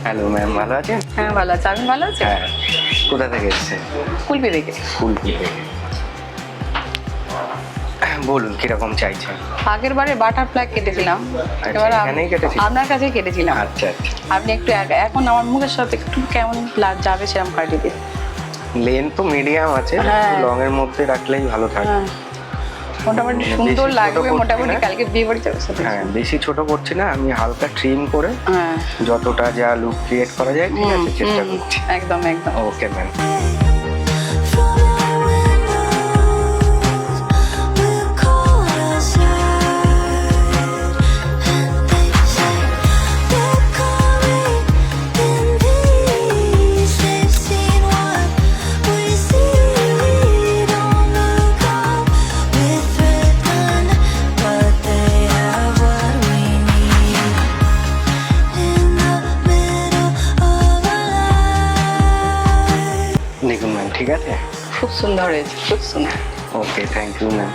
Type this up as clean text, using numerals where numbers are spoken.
Hello ma'am, ভালো আছেন? হ্যাঁ ভালো আছে, আমি ভালো আছি। হ্যাঁ। কোথা থেকে এসেছেন? কুলপি থেকে। কুলপি থেকে। বলুন কিরকম চাইছেন? আগের বারে বাটারফ্লাই কেটেছিলাম, আচ্ছা, এবার এখানেই কেটেছিলেন? আপনার কাছেই কেটেছিলাম। আচ্ছা আচ্ছা। আপনি একটু এখন আমার মুখের সাথে একটু কেমন যাবে সেরকম কাটিয়ে দিন। লেন তো মিডিয়াম আছে, হ্যাঁ। লং এর মধ্যে রাখলেই ভালো থাকবে। হ্যাঁ মোটামুটি বেশি সুন্দর ছোট লাগবে, করছি মোটামুটি না। কালকে বিয়ে বাড়ি যাবে সাথে। হ্যাঁ, বেশি ছোট করছি না, আমি হালকা ট্রিম করে হ্যাঁ যতটা যা লুক ক্রিয়েট করা যায় ঠিক আছে চেষ্টা হুম, করছি। একদম একদম। Okay ma'am. দেখুন ম্যাম, ঠিক আছে? খুব সুন্দর হয়েছে, খুব সুন্দর। ওকে, থ্যাংক ইউ ম্যাম।